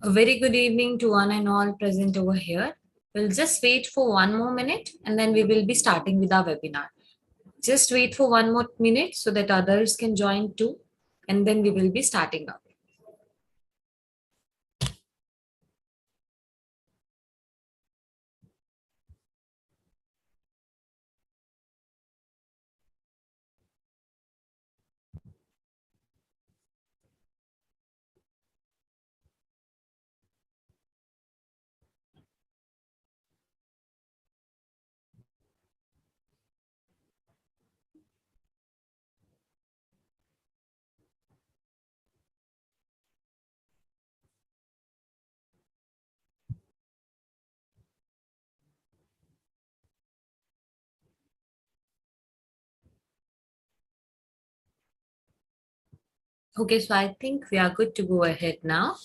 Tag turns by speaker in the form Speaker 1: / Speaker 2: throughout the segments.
Speaker 1: A very good evening to one and all present over here. We'll just wait for one more minute and then we will be starting with our webinar. Just wait for one more minute so that others can join too, and then we will be starting up. Okay, so I think we are good to go ahead now.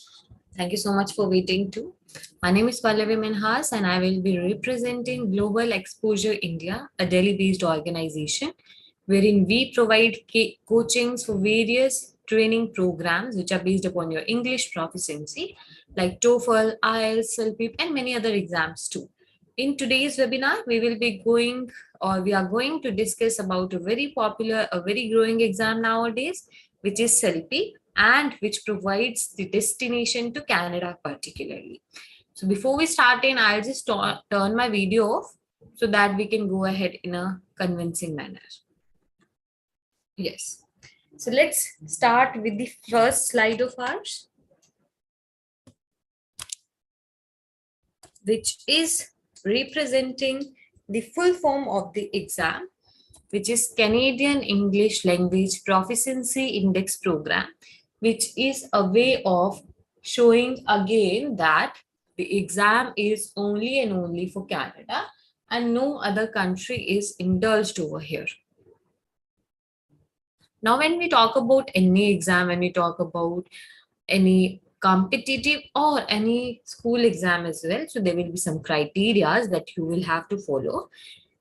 Speaker 1: Thank you so much for waiting too. My name is Pallavi Minhas and I will be representing Global Exposure India, a Delhi-based organization wherein we provide coachings for various training programs which are based upon your English proficiency like TOEFL, IELTS, CELPIP and many other exams too. In today's webinar, we are going to discuss about a very popular, a very growing exam nowadays, which is CELPIP and which provides the destination to Canada particularly. So before we start in, I'll just turn my video off so that we can go ahead in a convincing manner. Yes. So let's start with the first slide of ours, which is representing the full form of the exam, which is Canadian English Language Proficiency Index Program, which is a way of showing again that the exam is only and only for Canada and no other country is indulged over here. Now, when we talk about any exam, when we talk about any competitive or any school exam as well, so there will be some criteria that you will have to follow.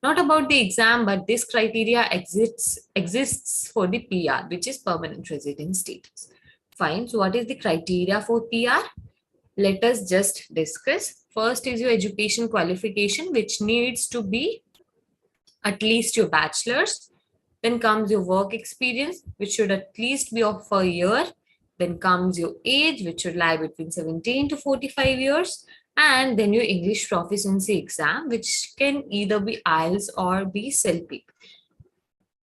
Speaker 1: Not about the exam, but this criteria exists for the PR, which is permanent resident status. Fine. So what is the criteria for PR? Let us just discuss. First is your education qualification, which needs to be at least your bachelor's. Then comes your work experience, which should at least be of a year. Then comes your age, which should lie between 17 to 45 years. And then your English proficiency exam, which can either be IELTS or be CELPIP.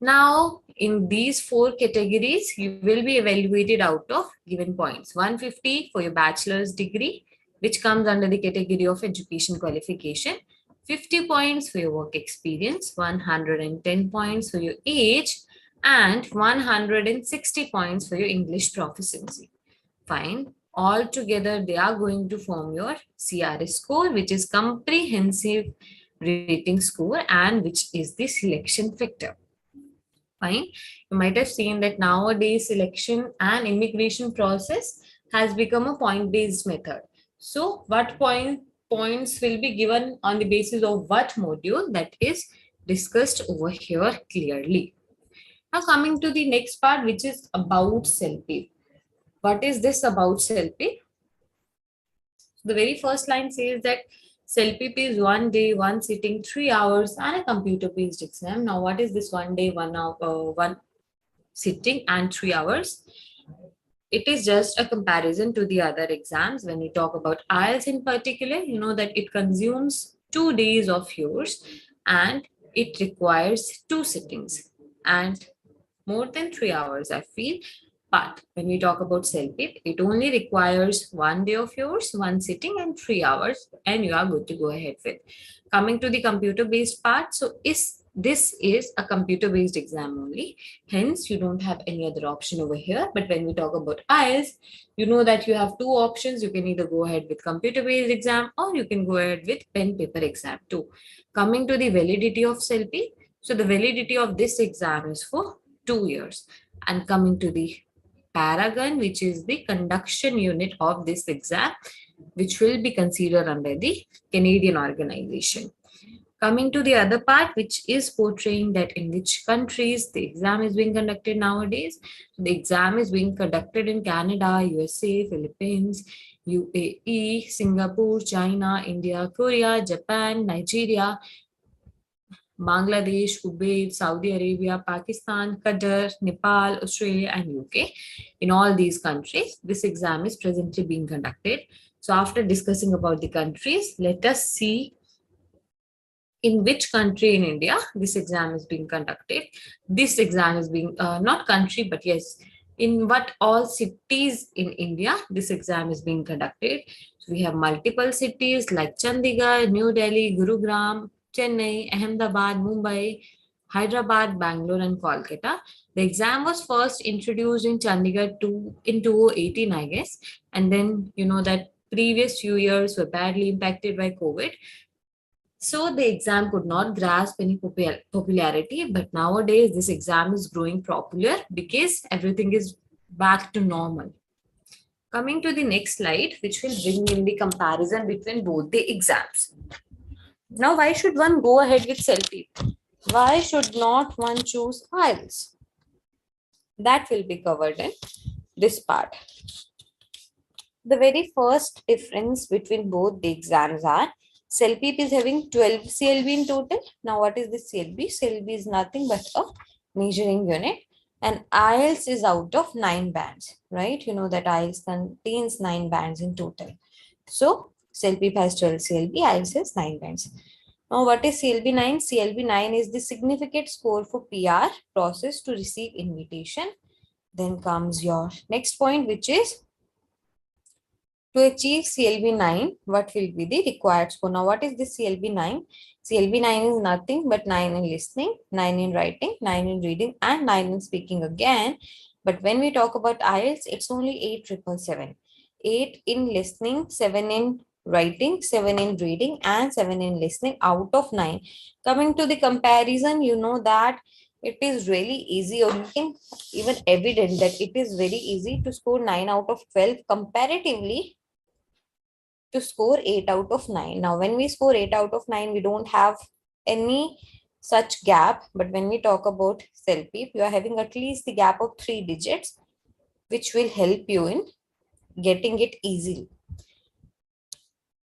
Speaker 1: Now, in these four categories, you will be evaluated out of given points. 150 for your bachelor's degree, which comes under the category of education qualification. 50 points for your work experience, 110 points for your age, and 160 points for your English proficiency. Fine. All together, they are going to form your CRS score, which is comprehensive rating score and which is the selection factor. Fine. You might have seen that nowadays selection and immigration process has become a point-based method. So what points will be given on the basis of what module, that is discussed over here clearly. Now coming to the next part, which is about CELPIP. What is this about CELPIP? The very first line says that CELPIP is 1 day, 1 sitting, 3 hours and a computer-based exam. Now what is this 1 day, 1 hour, 1 sitting and 3 hours? It is just a comparison to the other exams. When we talk about IELTS in particular, you know that it consumes 2 days of yours and it requires 2 sittings and more than 3 hours, I feel. But when we talk about CELPIP, it only requires 1 day of yours, 1 sitting and 3 hours, and you are good to go ahead with. Coming to the computer-based part, so this is a computer-based exam only. Hence, you don't have any other option over here. But when we talk about IELTS, you know that you have 2 options. You can either go ahead with computer-based exam or you can go ahead with pen paper exam too. Coming to the validity of CELPIP, so the validity of this exam is for 2 years. And coming to the Paragon, which is the conduction unit of this exam, which will be considered under the Canadian organization. Coming to the other part, which is portraying that in which countries the exam is being conducted nowadays. The exam is being conducted in Canada, USA, Philippines, UAE, Singapore, China, India, Korea, Japan, Nigeria, Bangladesh, Kuwait, Saudi Arabia, Pakistan, Qatar, Nepal, Australia, and UK. In all these countries, this exam is presently being conducted. So, after discussing about the countries, let us see in which country in India this exam is being conducted. This exam is being not country, but yes, in what all cities in India this exam is being conducted. So we have multiple cities like Chandigarh, New Delhi, Gurugram, Chennai, Ahmedabad, Mumbai, Hyderabad, Bangalore, and Kolkata. The exam was first introduced in Chandigarh in 2018, I guess, and then you know that previous few years were badly impacted by COVID, so the exam could not grasp any popularity, but nowadays this exam is growing popular because everything is back to normal. Coming to the next slide, which will bring in the comparison between both the exams. Now, why should one go ahead with CELPIP? Why should not one choose IELTS? That will be covered in this part. The very first difference between both the exams are CELPIP is having 12 CLB in total. Now, what is this CLB? CLB is nothing but a measuring unit, and IELTS is out of 9 bands, right? You know that IELTS contains 9 bands in total. So, CELPIP has 12 CLB, IELTS has 9 bands. Now, what is CLB 9? CLB 9 is the significant score for PR process to receive invitation. Then comes your next point, which is to achieve CLB 9, what will be the required score? Now, what is this CLB 9? CLB 9 is nothing but 9 in listening, 9 in writing, 9 in reading, and 9 in speaking again. But when we talk about IELTS, it's only 8,777. 8 in listening, 7 in writing, 7 in reading, and 7 in listening out of 9. Coming to the comparison, you know that it is really easy, or you can even evident that it is very easy to score 9 out of 12 comparatively to score 8 out of 9. Now, when we score 8 out of 9, we don't have any such gap. But when we talk about CELPIP, you are having at least the gap of 3 digits, which will help you in getting it easily.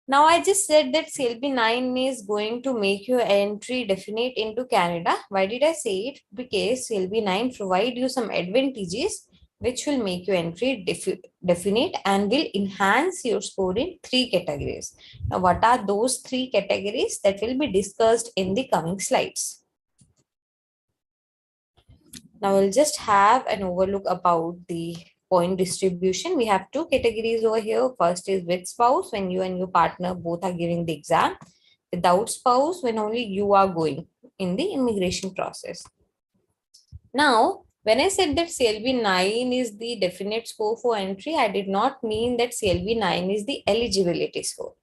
Speaker 1: Now, I just said that CLB 9 is going to make your entry definite into Canada. Why did I say it? Because CLB 9 provide you some advantages which will make your entry definite and will enhance your score in 3 categories. Now, what are those 3 categories? That will be discussed in the coming slides. Now, we'll just have an overlook about the point distribution. We have 2 categories over here. First is with spouse, when you and your partner both are giving the exam. Without spouse, when only you are going in the immigration process. Now, when I said that CLB 9 is the definite score for entry, I did not mean that CLB 9 is the eligibility score.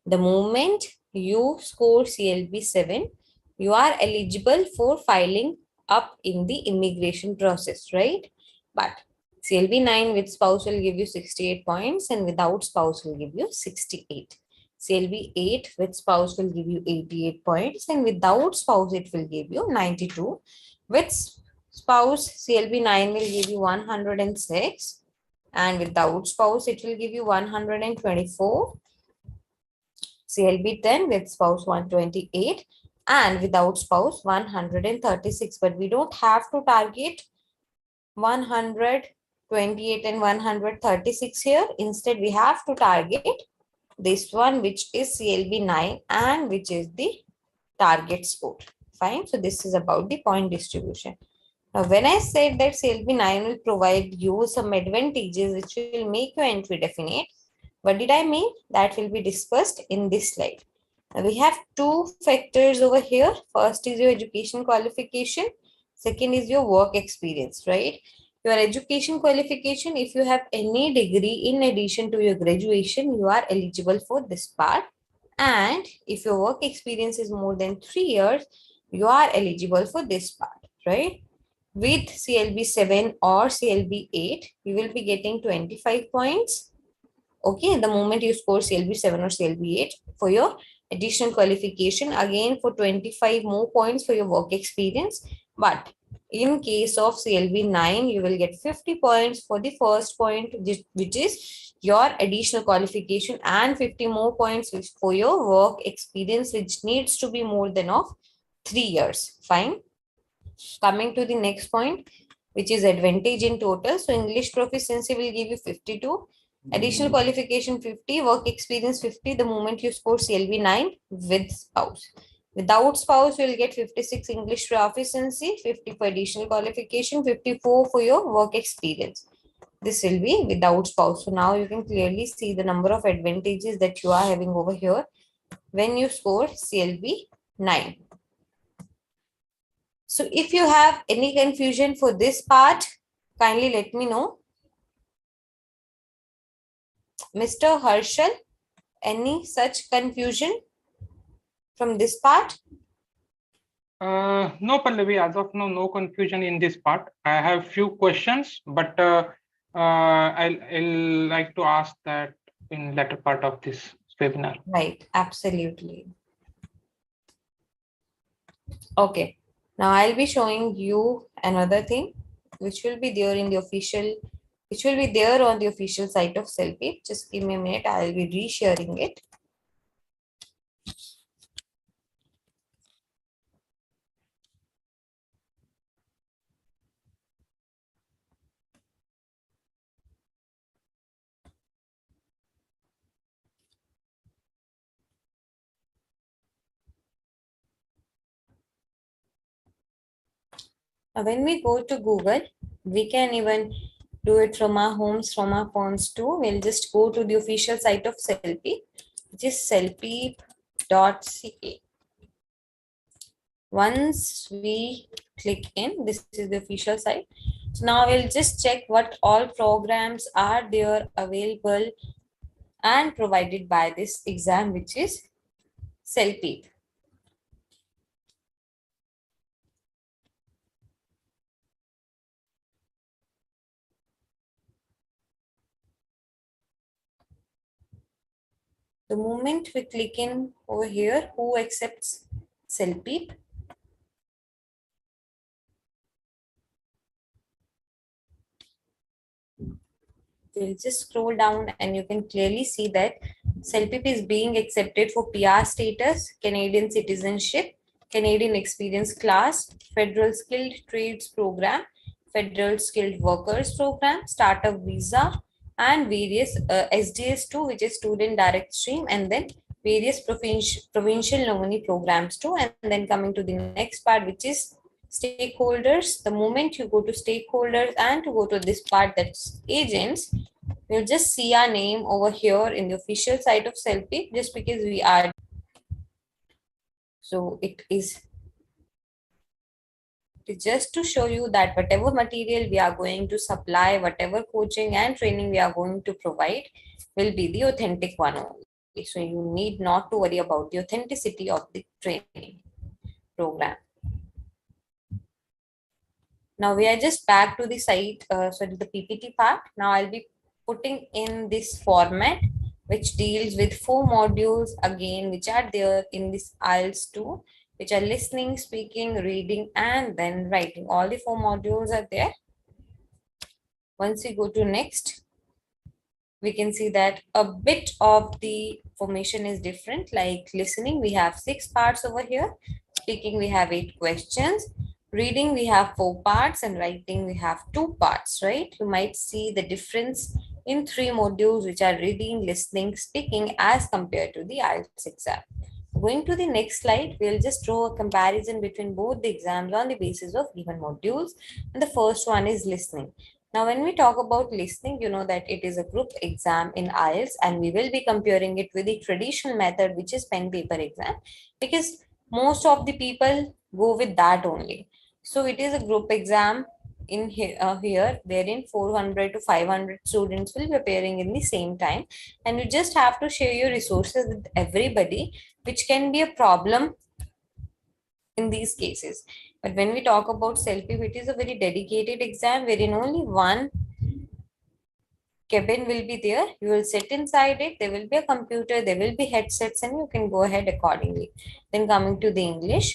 Speaker 1: The moment you score CLB 7, you are eligible for filing up in the immigration process, right? But CLB 9 with spouse will give you 68 points and without spouse will give you 68. CLB 8 with spouse will give you 88 points and without spouse it will give you 92. With spouse, CLB 9 will give you 106 and without spouse it will give you 124. CLB 10 with spouse 128 and without spouse 136. But we don't have to target 128 and 136 here. Instead, we have to target this one, which is CLB 9 and which is the target score. Fine. So this is about the point distribution. Now, when I said that CLB 9 will provide you some advantages which will make your entry definite, what did I mean? That will be discussed in this slide. Now, we have 2 factors over here. First is your education qualification. Second is your work experience, right? Your education qualification, if you have any degree in addition to your graduation, you are eligible for this part. And if your work experience is more than 3 years, you are eligible for this part, right? With CLB 7 or CLB 8, you will be getting 25 points. Okay, the moment you score CLB 7 or CLB 8 for your additional qualification, again for 25 more points for your work experience. But In case of CLB 9, you will get 50 points for the first point, which is your additional qualification, and 50 more points for your work experience, which needs to be more than of 3 years. Fine. Coming to the next point, which is advantage in total. So English proficiency will give you 52, additional qualification 50, work experience 50 the moment you score CLB 9 with spouse. Without spouse, you will get 56 English proficiency, 50 for additional qualification, 54 for your work experience. This will be without spouse. So now you can clearly see the number of advantages that you are having over here when you score CLB 9. So if you have any confusion for this part, kindly let me know. Mr. Harshal, any such confusion from this part?
Speaker 2: No, Pallavi, as of now, no confusion in this part. I have few questions, but I'll like to ask that in later part of this webinar.
Speaker 1: Right, absolutely. Okay, now I'll be showing you another thing which will be there in the official, which will be there on the official site of CELPIP. Just give me a minute, I'll be resharing it. Now, when we go to Google, we can even do it from our homes, from our phones too. We'll just go to the official site of CELPIP, which is celpip.ca. Once we click in, this is the official site. So now we'll just check what all programs are there available and provided by this exam, which is CELPIP. The moment we click in over here, who accepts CELPIP? We'll just scroll down and you can clearly see that CELPIP is being accepted for PR status, Canadian citizenship, Canadian experience class, Federal Skilled Trades Program, Federal Skilled Workers Program, Startup Visa, and various SDS2, which is Student Direct Stream, and then various provincial nominee programs too. And then coming to the next part, which is stakeholders. The moment you go to stakeholders and to go to this part, that's agents, we'll just see our name over here in the official site of CELPIP, just because we are. So it is just to show you that whatever material we are going to supply, whatever coaching and training we are going to provide will be the authentic one only. So you need not to worry about the authenticity of the training program. Now we are just back to the site, sorry, the PPT part. Now I'll be putting in this format, which deals with 4 modules again, which are there in this IELTS 2, which are listening, speaking, reading, and then writing. All the 4 modules are there. Once we go to next, we can see that a bit of the formation is different. Like listening, we have 6 parts over here. Speaking, we have 8 questions. Reading, we have 4 parts, and writing, we have 2 parts, right? You might see the difference in 3 modules, which are reading, listening, speaking, as compared to the IELTS exam. Going to the next slide, we'll just draw a comparison between both the exams on the basis of given modules. And the first one is listening. Now, when we talk about listening, you know that it is a group exam in IELTS, and we will be comparing it with the traditional method, which is pen paper exam, because most of the people go with that only. So it is a group exam in here, wherein 400 to 500 students will be appearing in the same time, and you just have to share your resources with everybody, which can be a problem in these cases. But when we talk about CELPIP, it is a very dedicated exam wherein only one cabin will be there. You will sit inside it. There will be a computer. There will be headsets, and you can go ahead accordingly. Then coming to the English,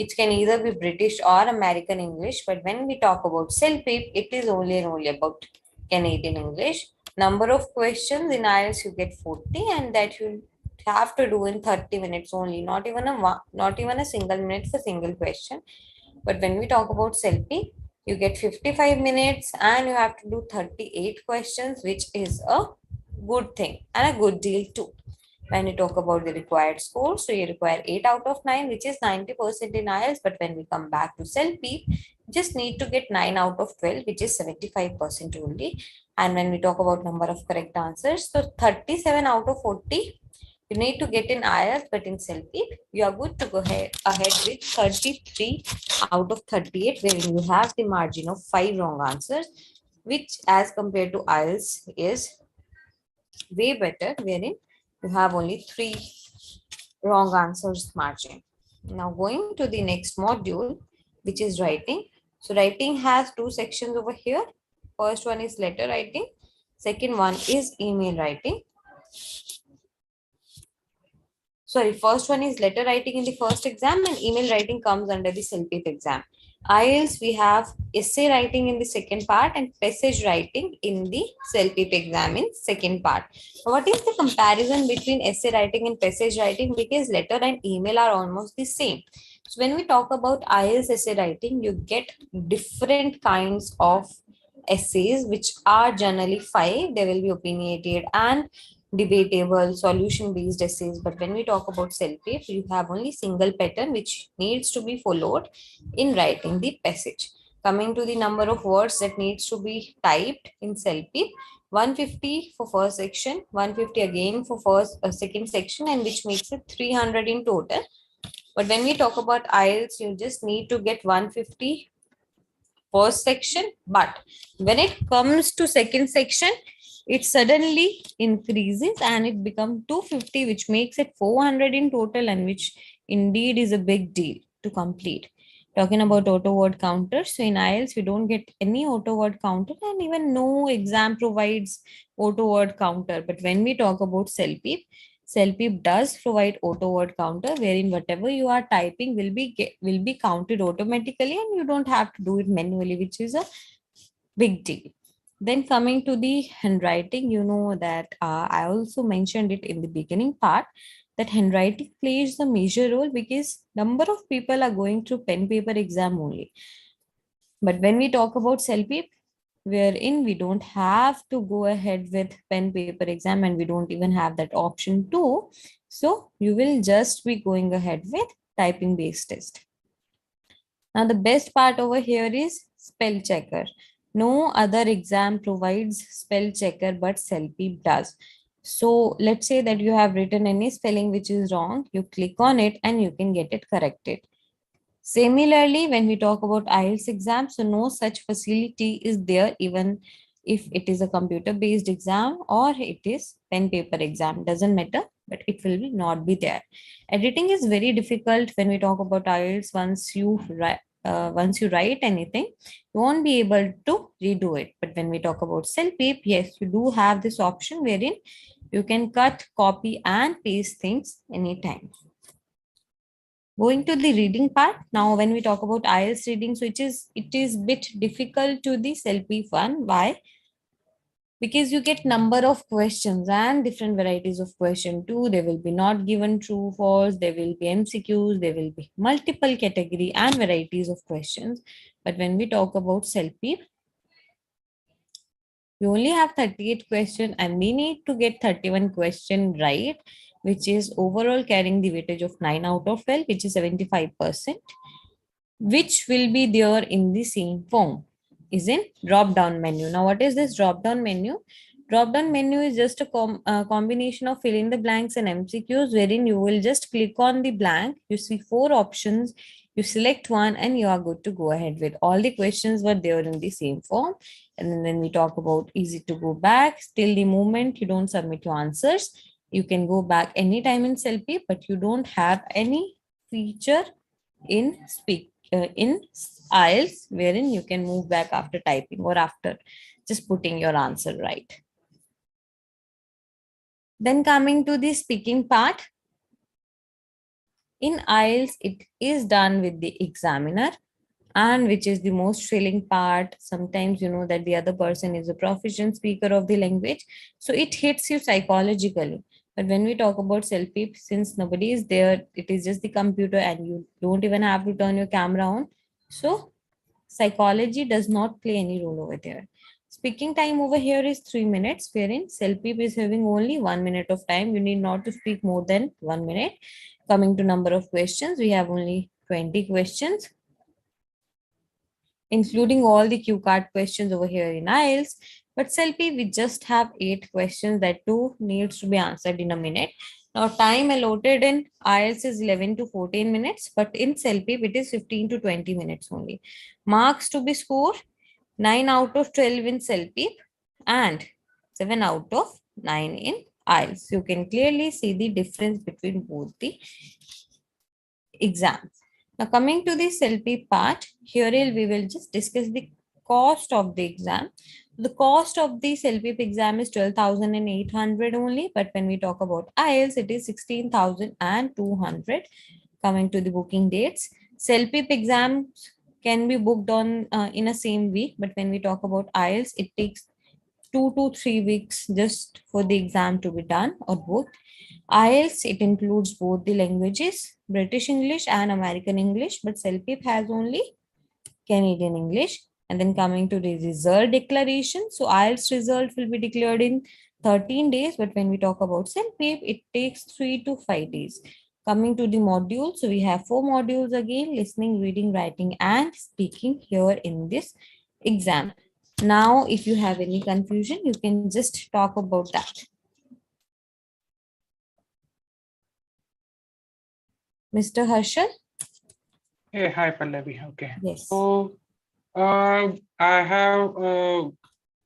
Speaker 1: it can either be British or American English. But when we talk about CELPIP, it is only and only about Canadian English. Number of questions in IELTS you get 40, and that you have to do in 30 minutes only. Not even a single minute for single question. But when we talk about CELPIP, you get 55 minutes and you have to do 38 questions, which is a good thing and a good deal too. When you talk about the required score, so you require 8 out of 9, which is 90% in IELTS. But when we come back to CELPIP, you just need to get 9 out of 12, which is 75% only. And when we talk about number of correct answers, so 37 out of 40 you need to get in IELTS, but in CELPIP, you are good to go ahead with 33 out of 38, wherein you have the margin of 5 wrong answers, which as compared to IELTS is way better, wherein you have only 3 wrong answers margin. Now going to the next module, which is writing. So writing has 2 sections over here. First one is letter writing. Second one is email writing. Sorry, first one is letter writing in the first exam, and email writing comes under the CELPIP exam. IELTS, we have essay writing in the second part and passage writing in the CELPIP exam in second part. What is the comparison between essay writing and passage writing? Because letter and email are almost the same. So when we talk about IELTS essay writing, you get different kinds of essays, which are generally 5. They will be opinionated and debatable, solution based essays. But when we talk about CELPIP, you have only single pattern which needs to be followed in writing the passage. Coming to the number of words that needs to be typed in CELPIP, 150 for first section, 150 again for second section, and which makes it 300 in total. But when we talk about IELTS, you just need to get 150 first section, but when it comes to second section, it suddenly increases and it becomes 250, which makes it 400 in total, and which indeed is a big deal to complete. Talking about auto word counters, so in IELTS we don't get any auto word counter, and even no exam provides auto word counter. But when we talk about CELPIP, CELPIP does provide auto word counter, wherein whatever you are typing will be counted automatically, and you don't have to do it manually, which is a big deal. Then coming to the handwriting, you know that I also mentioned it in the beginning part, that handwriting plays a major role because number of people are going through pen paper exam only. But when we talk about CELPIP, wherein we don't have to go ahead with pen paper exam, and we don't even have that option too. So you will just be going ahead with typing based test. Now the best part over here is spell checker. No other exam provides spell checker, but CELPIP does. So let's say that you have written any spelling which is wrong, you click on it and you can get it corrected. Similarly, when we talk about IELTS exam, so no such facility is there, even if it is a computer-based exam or it is pen paper exam, doesn't matter, but it will not be there. Editing is very difficult when we talk about IELTS. Once you write anything, you won't be able to redo it. But when we talk about CELPIP, yes, you do have this option wherein you can cut, copy, and paste things anytime. Going to the reading part. Now, when we talk about IELTS reading, so it is bit difficult to the CELPIP one. Why? Because you get number of questions and different varieties of question too. They will be not given true, false. There will be MCQs. There will be multiple category and varieties of questions. But when we talk about CELPIP, we only have 38 questions and we need to get 31 question right, which is overall carrying the weightage of 9 out of 12, which is 75%, which will be there in the same form, is in drop down menu. Now, what is this drop down menu? Drop down menu is just a combination of fill in the blanks and MCQs, wherein you will just click on the blank. You see 4 options. You select one and you are good to go ahead with. All the questions were there in the same form. And then we talk about easy to go back. Till the moment you don't submit your answers, you can go back anytime in CELPIP, but you don't have any feature in IELTS wherein you can move back after typing or after just putting your answer right. Then coming to the speaking part, in IELTS, it is done with the examiner, and which is the most thrilling part. Sometimes you know that the other person is a proficient speaker of the language, so it hits you psychologically. But when we talk about self-peep, since nobody is there, it is just the computer and you don't even have to turn your camera on. So psychology does not play any role over there. Speaking time over here is 3 minutes, wherein self-peep is having only 1 minute of time. You need not to speak more than 1 minute. Coming to number of questions, we have only 20 questions, including all the cue card questions over here in IELTS. But CELPIP, we just have 8 questions that too needs to be answered in a minute. Now, time allotted in IELTS is 11 to 14 minutes, but in CELPIP, it is 15 to 20 minutes only. Marks to be scored 9 out of 12 in CELPIP and 7 out of 9 in IELTS. You can clearly see the difference between both the exams. Now, coming to the CELPIP part, here we will just discuss the cost of the exam. The cost of the CELPIP exam is 12,800 only, but when we talk about IELTS, it is 16,200. Coming to the booking dates, CELPIP exams can be booked on in a same week, but when we talk about IELTS, it takes 2 to 3 weeks just for the exam to be done or booked. IELTS, it includes both the languages, British English and American English, but CELPIP has only Canadian English. And then coming to the result declaration, so IELTS result will be declared in 13 days, but when we talk about CELPIP, it takes 3 to 5 days. Coming to the modules, so we have 4 modules again: listening, reading, writing, and speaking here in this exam. Now, if you have any confusion, you can just talk about that. Mr. Harshal?
Speaker 2: Hey, hi, Pallavi. Okay.
Speaker 1: Yes.
Speaker 2: So, I have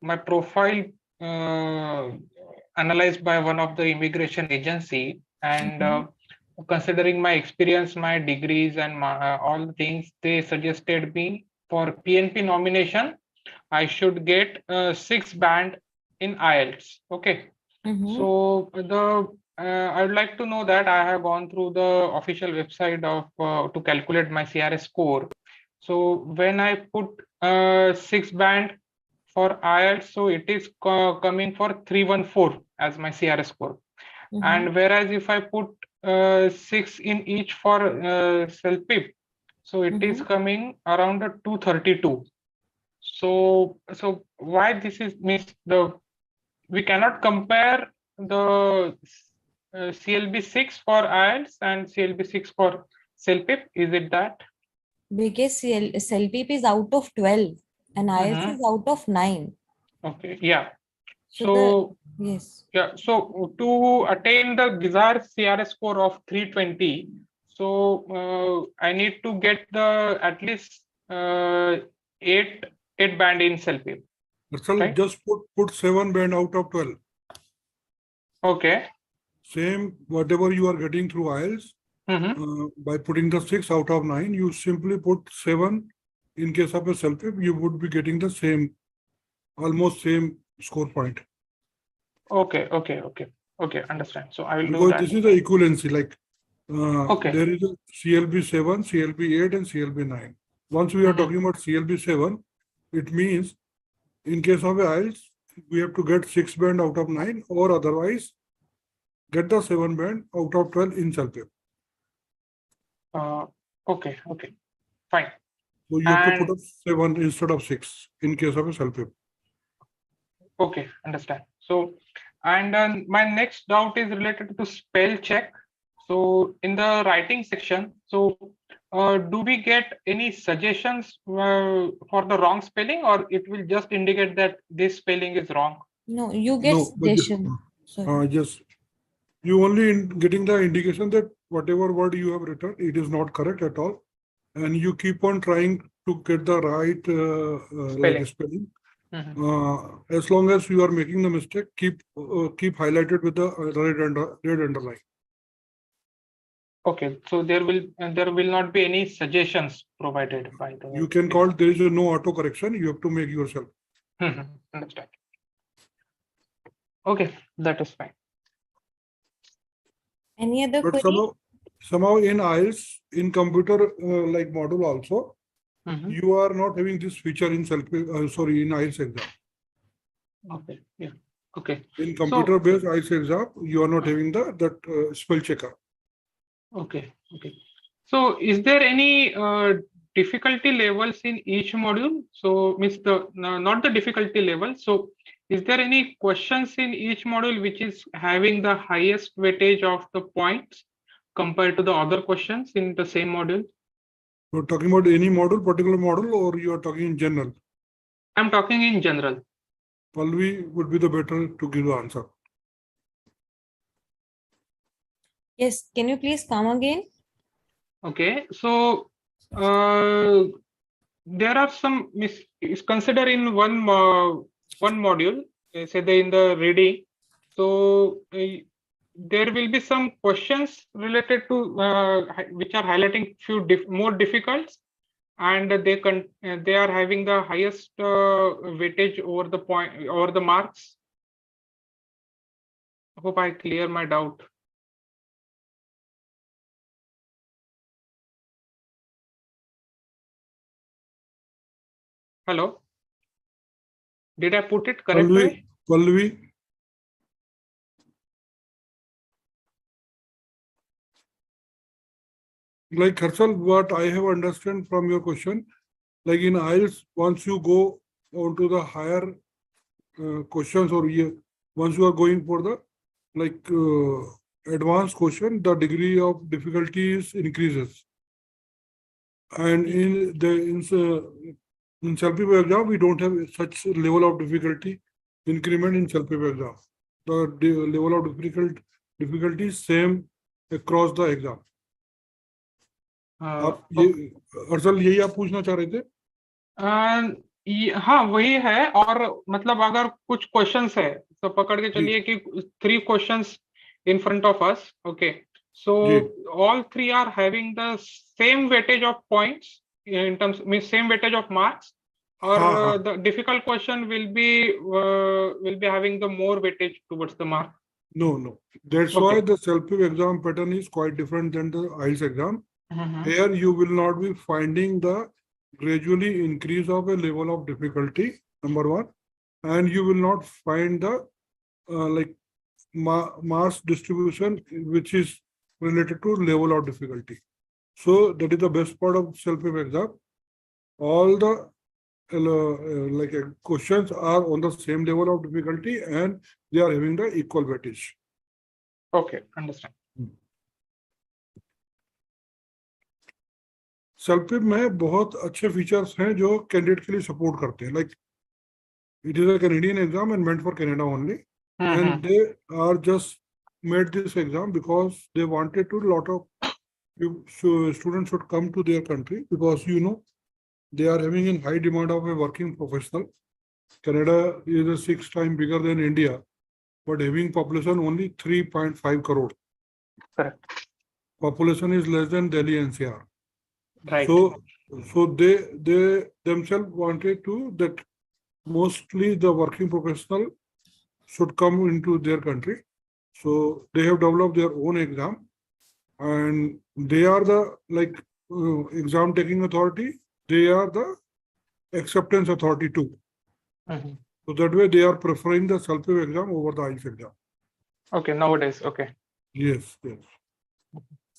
Speaker 2: my profile analyzed by one of the immigration agency, and considering my experience, my degrees, and all the things, they suggested me for PNP nomination, I should get 6 band in IELTS. Okay. So I would like to know that I have gone through the official website of to calculate my CRS score. So when I put 6 band for IELTS, so it is coming for 314 as my CRS score. And whereas if I put 6 in each for CELPIP, so it is coming around 232. So why this is means we cannot compare the CLB6 for IELTS and CLB6 for CELPIP. Is it that?
Speaker 1: Because CELPIP is out of 12 and IELTS is out of 9.
Speaker 2: Okay, yeah.
Speaker 1: So yes.
Speaker 2: Yeah, so to attain the desired CRS score of 320, so I need to get the at least 8 band in CELPIP.
Speaker 3: Right? Just put 7 band out of 12.
Speaker 2: Okay.
Speaker 3: Same whatever you are getting through IELTS, by putting the 6 out of 9, you simply put 7 in case of a CELPIP, you would be getting the same, almost same score point.
Speaker 2: Okay, understand. So I will
Speaker 3: because
Speaker 2: do that.
Speaker 3: This is the equivalency, like
Speaker 2: okay.
Speaker 3: There is a CLB7, CLB8 and CLB9. Once we are talking about CLB7, it means in case of IELTS, we have to get 6 band out of 9 or otherwise get the 7 band out of 12 in CELPIP.
Speaker 2: Okay, fine.
Speaker 3: So you have to put up 7 instead of 6 in case of a CELPIP.
Speaker 2: Okay, understand. So, and my next doubt is related to spell check. So in the writing section, so do we get any suggestions for the wrong spelling, or it will just indicate that this spelling is wrong?
Speaker 1: No, you get suggestion.
Speaker 3: Yes, you only getting the indication that whatever word you have written, it is not correct at all, and you keep on trying to get the right spelling. As long as you are making the mistake, keep highlighted with the red underline.
Speaker 2: Okay, so there will not be any suggestions provided by the.
Speaker 3: You can call, there is no auto correction. You have to make yourself.
Speaker 2: Understand. Okay, that is fine.
Speaker 4: Any other
Speaker 3: But
Speaker 4: query?
Speaker 3: somehow in IELTS, in computer like module also,
Speaker 2: Mhm.
Speaker 3: you are not having this feature in in IELTS exam.
Speaker 2: Okay. Yeah. Okay.
Speaker 3: In
Speaker 2: So,
Speaker 3: computer based IELTS exam, you are not having that spell checker.
Speaker 2: okay. Okay. So, is there any difficulty levels in each module? So, means not the difficulty level. So, is there any questions in each module which is having the highest weightage of the points compared to the other questions in the same module?
Speaker 3: You're talking about any module, particular module, or you are talking in general?
Speaker 2: I'm talking in general.
Speaker 3: Pallavi would be the better to give the answer.
Speaker 4: Yes, can you please come again?
Speaker 2: Okay. So, there are some is considered in one module, say in the reading. So there will be some questions related to which are highlighting few more difficult, and they are having the highest weightage over the point over the marks. I hope I clear my doubt. Hello, did I put it correct way?
Speaker 3: Pallavi, like Harshal, what I have understand from your question, like in IELTS, once you go on to the higher questions, or once you are going for the advanced question, the degree of difficulty increases. And in CELPIP exam, we don't have such level of difficulty increment in CELPIP exam. The level of difficulty is same across the exam. आप अर्शल यही आप पूछना चाह रहे थे?
Speaker 2: हाँ वही है, और मतलब अगर कुछ क्वेश्चंस है तो पकड़ के चलिए कि 3 questions in front of us. Okay, so all 3 are having the same weightage of points in terms, means same weightage of marks, or the difficult question will be having the more weightage towards the mark.
Speaker 3: No, that's why the CELPIP exam pattern is quite different than the IELTS exam. Here you will not be finding the gradually increase of a level of difficulty, number one, and you will not find the mass distribution which is related to level of difficulty. So that is the best part of CELPIP exam. All the questions are on the same level of difficulty and they are having the equal weightage.
Speaker 2: Okay, understand.
Speaker 3: CELPIP में बहुत अच्छे features हैं जो candidate के लिए support करते हैं. Like it is a Canadian exam and meant for Canada only, and they are just made this exam because they wanted to lot of students should come to their country, because they are having in high demand of a working professional. Canada is a 6 times bigger than India, but having population only 3.5 crore.
Speaker 2: Correct.
Speaker 3: Population is less than Delhi NCR.
Speaker 2: Right.
Speaker 3: So they themselves wanted to that mostly the working professional should come into their country. So they have developed their own exam, and they are the exam taking authority. They are the acceptance authority too. So that way they are preferring the CELPIP exam over the IELTS exam.
Speaker 2: Okay, nowadays. Okay.
Speaker 3: Yes.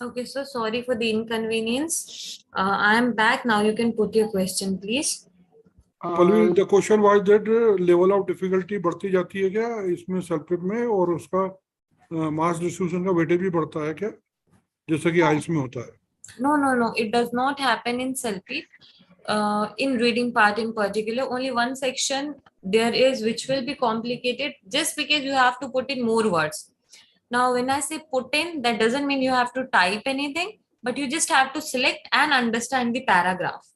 Speaker 1: Okay, so sorry for the inconvenience. I am back now. You can put your question, please.
Speaker 3: Pallavi, the question was that level of difficulty बढ़ती जाती है क्या इसमें CELPIP में, और उसका mass distribution का weightage भी बढ़ता है क्या, जैसा कि IELTS में होता है?
Speaker 1: No. It does not happen in CELPIP. In reading part in particular, only one section there is which will be complicated just because you have to put in more words. Now, when I say put in, that doesn't mean you have to type anything, but you just have to select and understand the paragraph.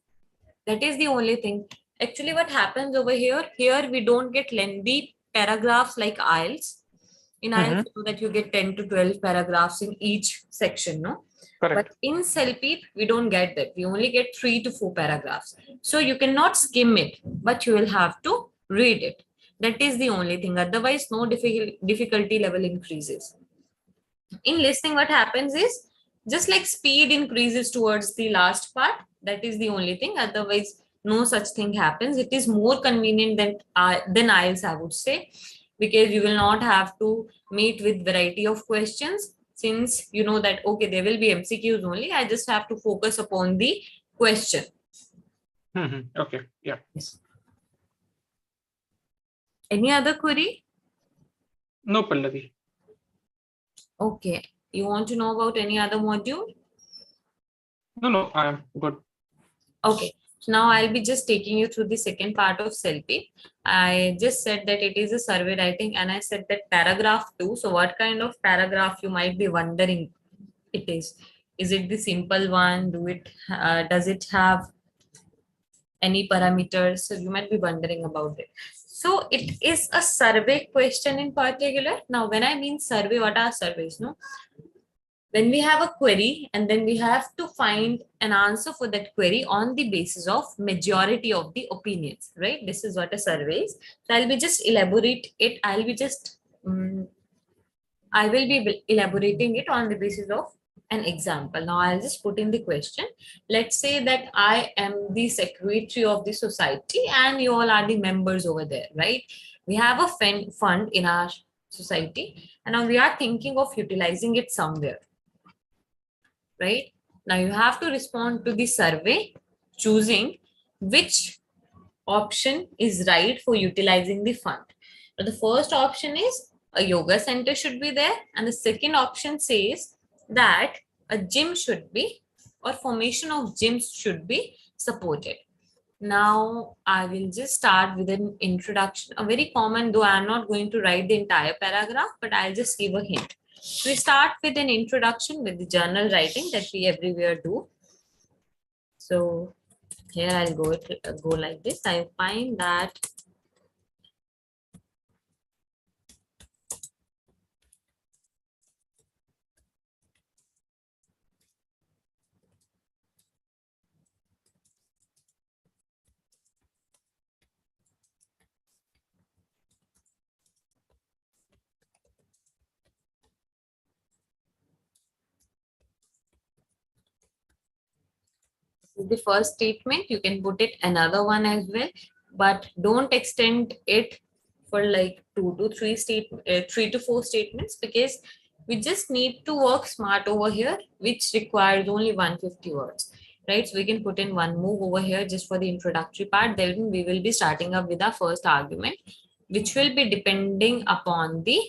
Speaker 1: That is the only thing. Actually, what happens over here we don't get lengthy paragraphs like IELTS. In IELTS, you know that you get 10 to 12 paragraphs in each section, no?
Speaker 2: Correct.
Speaker 1: But in CELPIP, we don't get that. We only get 3 to 4 paragraphs. So you cannot skim it, but you will have to read it. That is the only thing. Otherwise, no difficulty level increases. In listening, what happens is just like speed increases towards the last part. That is the only thing. Otherwise, no such thing happens. It is more convenient than IELTS, I would say, because you will not have to meet with variety of questions. Since you know that okay, there will be MCQs only. I just have to focus upon the question.
Speaker 2: Okay. Yeah.
Speaker 1: Yes. Any other query?
Speaker 2: No, Pallavi.
Speaker 1: Okay. You want to know about any other module?
Speaker 2: No, I am good.
Speaker 1: Okay. So now I'll be just taking you through the second part of CELPIP. I just said that it is a survey writing and I said that paragraph 2. So what kind of paragraph you might be wondering it is? Is it the simple one? Does it have any parameters? So you might be wondering about it. So it is a survey question in particular. Now, when I mean survey, what are surveys? No, when we have a query and then we have to find an answer for that query on the basis of majority of the opinions, right? This is what a survey is. So I'll be just elaborate it. I will be elaborating it on the basis of an example. Now I'll just put in the question. Let's say that I am the secretary of the society and you all are the members over there, right? We have a fund in our society and now we are thinking of utilizing it somewhere, right? Now you have to respond to the survey, choosing which option is right for utilizing the fund. Now, the first option is a yoga center should be there, and the second option says that a gym should be or formation of gyms should be supported. Now I will just start with an introduction, a very common, though I'm not going to write the entire paragraph, but I'll just give a hint. We start with an introduction with the journal writing that we everywhere do. So here I'll go like this. I find that is the first statement. You can put it another one as well, but don't extend it for like 3 to 4 statements, because we just need to work smart over here, which requires only 150 words, right? So we can put in one move over here just for the introductory part. Then we will be starting up with our first argument, which will be depending upon the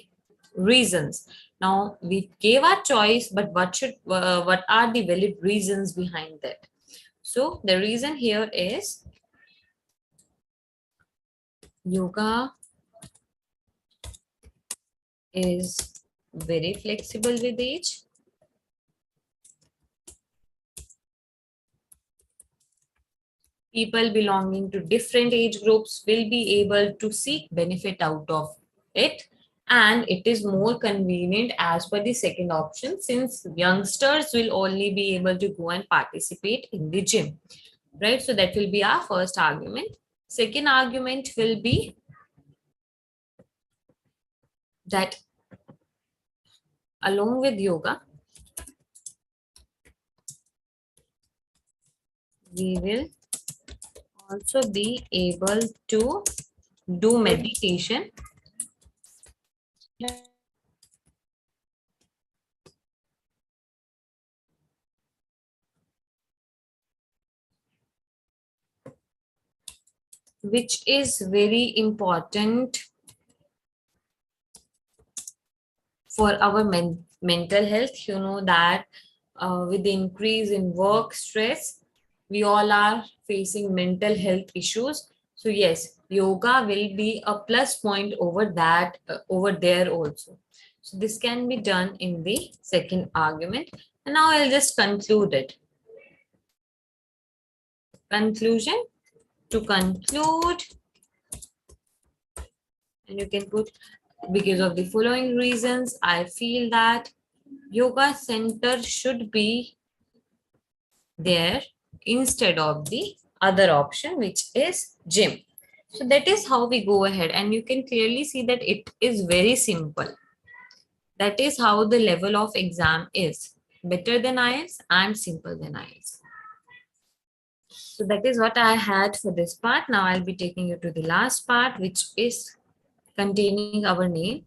Speaker 1: reasons. Now we gave our choice, but what are the valid reasons behind that? So the reason here is yoga is very flexible with age. People belonging to different age groups will be able to seek benefit out of it. And it is more convenient as per the second option, since youngsters will only be able to go and participate in the gym, right? So that will be our first argument. Second argument will be that along with yoga, we will also be able to do meditation which is very important for our mental health. You know that with the increase in work stress, we all are facing mental health issues. So yes, yoga will be a plus point over that, over there also. So this can be done in the second argument. And now I'll just conclude it. Conclusion. To conclude, and you can put, because of the following reasons, I feel that yoga center should be there instead of the other option, which is gym. So that is how we go ahead, and you can clearly see that it is very simple. That is how the level of exam is. Better than IELTS and simple than IELTS. So that is what I had for this part. Now I'll be taking you to the last part, which is containing our name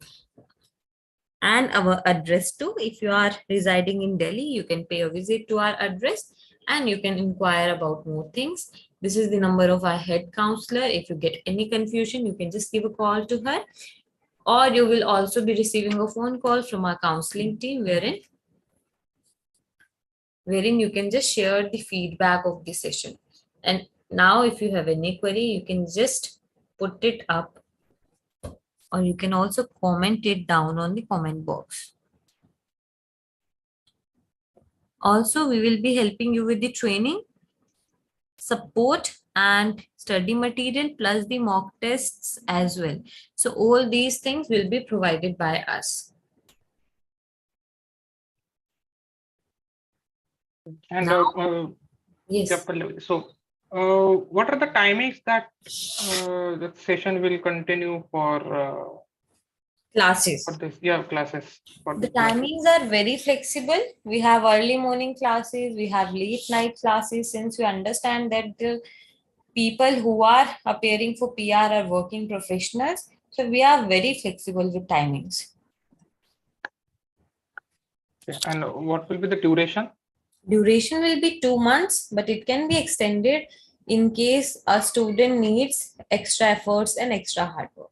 Speaker 1: and our address too. If you are residing in Delhi, you can pay a visit to our address and you can inquire about more things. This is the number of our head counselor. If you get any confusion, you can just give a call to her, or you will also be receiving a phone call from our counseling team wherein you can just share the feedback of the session. And now if you have any query, you can just put it up, or you can also comment it down on the comment box. Also, we will be helping you with the training, support, and study material plus the mock tests as well. So all these things will be provided by us.
Speaker 2: And
Speaker 1: Now, yes.
Speaker 2: So, what are the timings that the session will continue for
Speaker 1: Classes.
Speaker 2: this? Yeah, classes. For
Speaker 1: The
Speaker 2: this class.
Speaker 1: timings are very flexible. We have early morning classes, we have late night classes, since we understand that the people who are appearing for PR are working professionals. So we are very flexible with timings.
Speaker 2: Okay. And what will be the duration?
Speaker 1: Duration will be 2 months, but it can be extended in case a student needs extra efforts and extra hard work.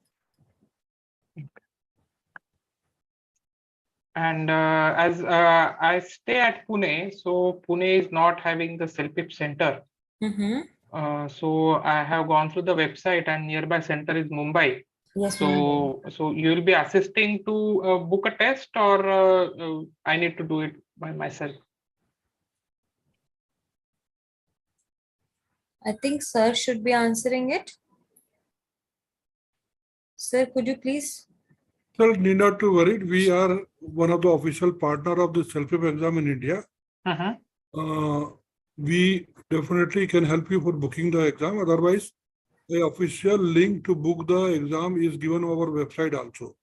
Speaker 2: And as I stay at Pune, so Pune is not having the CELPIP center. So I have gone through the website, and nearby center is Mumbai.
Speaker 1: Yes.
Speaker 2: So you will be assisting to book a test, or I need to do it by myself?
Speaker 1: I think sir should be answering it. Sir, could you please?
Speaker 3: Sir, need not to worry. We are one of the official partner of the CELPIP exam in India. We definitely can help you for booking the exam. Otherwise, the official link to book the exam is given on our website also.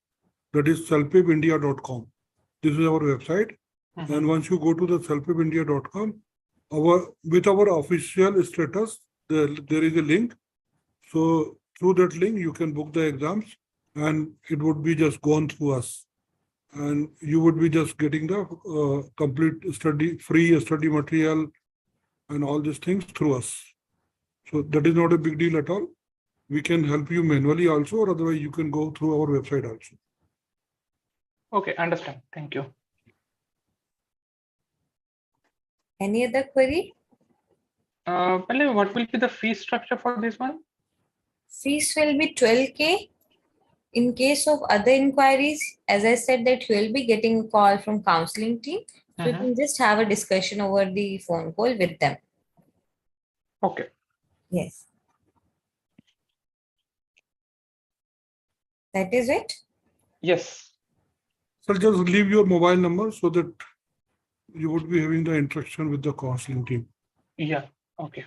Speaker 3: That is CELPIPindia.com. This is our website. And once you go to the CELPIPindia.com, with our official status, there is a link. So through that link, you can book the exams, and it would be just gone through us. And you would be just getting the complete free study material and all these things through us. So that is not a big deal at all. We can help you manually also, or otherwise you can go through our website also.
Speaker 2: Okay, understand. Thank you.
Speaker 1: Any other query?
Speaker 2: Pallavi, what will be the fee structure for this one?
Speaker 1: Fees will be 12K. In case of other inquiries, as I said, that you will be getting a call from counseling team. So you can just have a discussion over the phone call with them.
Speaker 2: Okay.
Speaker 1: Yes. That is it?
Speaker 2: Yes.
Speaker 3: So just leave your mobile number so that you would be having the interaction with the counseling team.
Speaker 2: Yeah. Okay.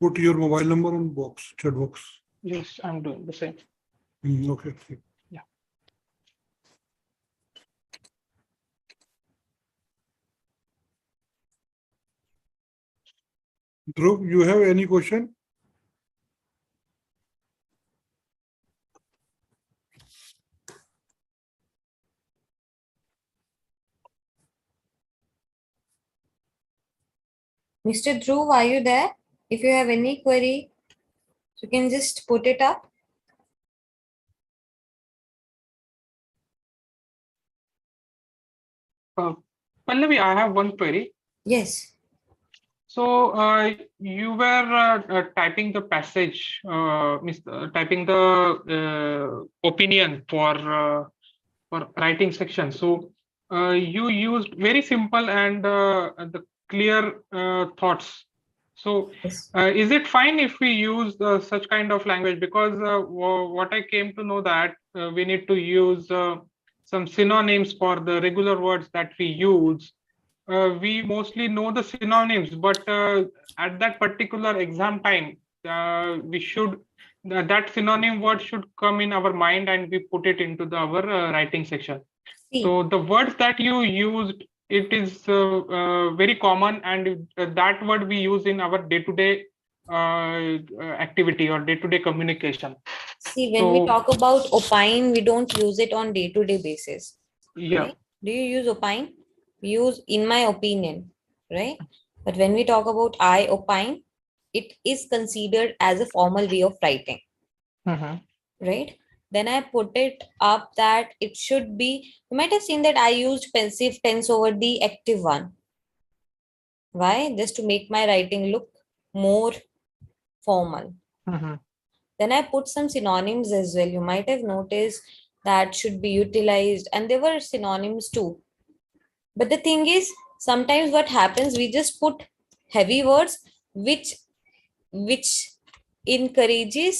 Speaker 3: Put your mobile number on box, chat box.
Speaker 2: Yes, I'm doing the same.
Speaker 3: Okay.
Speaker 2: Yeah.
Speaker 3: Dhruv, you have any question?
Speaker 1: Mr. Dhruv, are you there? If you have any query, you can just put it up.
Speaker 2: Pallavi, I have one query.
Speaker 1: Yes.
Speaker 2: So you were typing the passage, typing the opinion for writing section. So you used very simple and the clear thoughts. So
Speaker 1: Yes.
Speaker 2: is it fine if we use such kind of language? Because what I came to know that we need to use some synonyms for the regular words that we use. We mostly know the synonyms, but at that particular exam time, we should that synonym word should come in our mind and we put it into our writing section.
Speaker 1: See,
Speaker 2: So the words that you used, it is very common, and that word we use in our day-to-day activity or day-to-day communication.
Speaker 1: see, when we
Speaker 2: So
Speaker 1: talk about opine, we don't use it on day-to-day basis,
Speaker 2: yeah,
Speaker 1: right? Do you use opine? We use in my opinion, right? But when we talk about I opine, it is considered as a formal way of writing,
Speaker 2: Mhm.
Speaker 1: right? Then I put it up that it should be, you might have seen that I used pensive tense over the active one. Why? Just to make my writing look more formal.
Speaker 2: Mhm.
Speaker 1: Then I put some synonyms as well. You might have noticed that should be utilized, and there were synonyms too. But the thing is, sometimes what happens, we just put heavy words, which encourages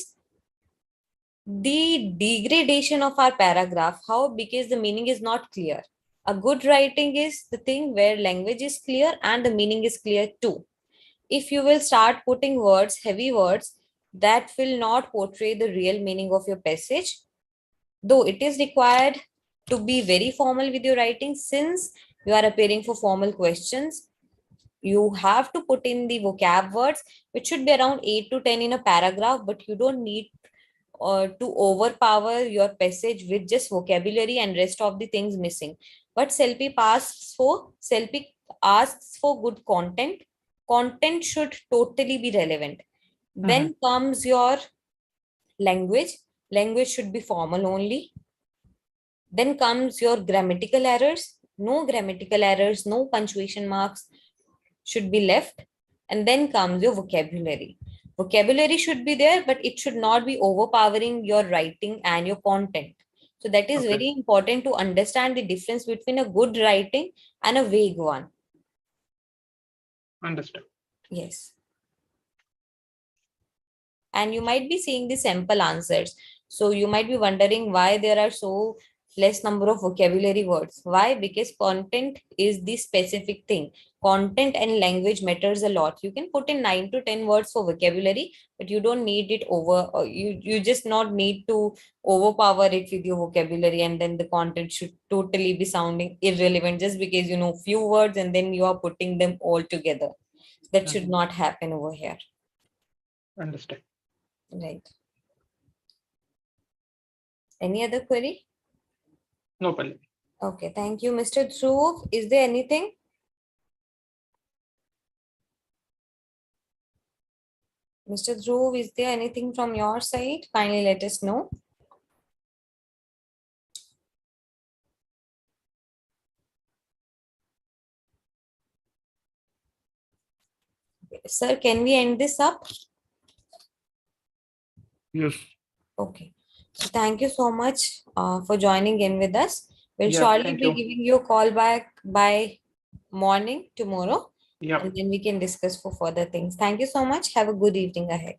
Speaker 1: the degradation of our paragraph. How? Because the meaning is not clear. A good writing is the thing where language is clear and the meaning is clear too. If you will start putting words, heavy words, that will not portray the real meaning of your passage, though it is required to be very formal with your writing. Since you are appearing for formal questions, you have to put in the vocab words, which should be around 8 to 10 in a paragraph, but you don't need to overpower your passage with just vocabulary and rest of the things missing. But CELPIP asks for good content. Content should totally be relevant. Then comes your language. Language should be formal only. Then comes your grammatical errors. No grammatical errors, no punctuation marks should be left. And then comes your vocabulary. Vocabulary should be there, but it should not be overpowering your writing and your content. So that is
Speaker 2: Okay,
Speaker 1: very important to understand the difference between a good writing and a vague one.
Speaker 2: understood.
Speaker 1: Yes. And you might be seeing the sample answers. So you might be wondering why there are so less number of vocabulary words. Why? Because content is the specific thing. Content and language matters a lot. You can put in 9 to 10 words for vocabulary, but you don't need it you just not need to overpower it with your vocabulary, and then the content should totally be sounding irrelevant just because you know few words and then you are putting them all together. That should not happen over here.
Speaker 2: Understood.
Speaker 1: Right. Any other query?
Speaker 2: No problem.
Speaker 1: Okay, thank you. Mr. Dhruv, is there anything? Mr. Dhruv, is there anything from your side? Kindly let us know. Sir, can we end this up?
Speaker 3: Yes.
Speaker 1: Okay. So thank you so much for joining in with us. We'll
Speaker 2: Yeah,
Speaker 1: surely
Speaker 2: thank
Speaker 1: be
Speaker 2: you.
Speaker 1: giving you a call back by morning tomorrow,
Speaker 2: Yeah.
Speaker 1: and then we can discuss for further things. Thank you so much. Have a good evening ahead.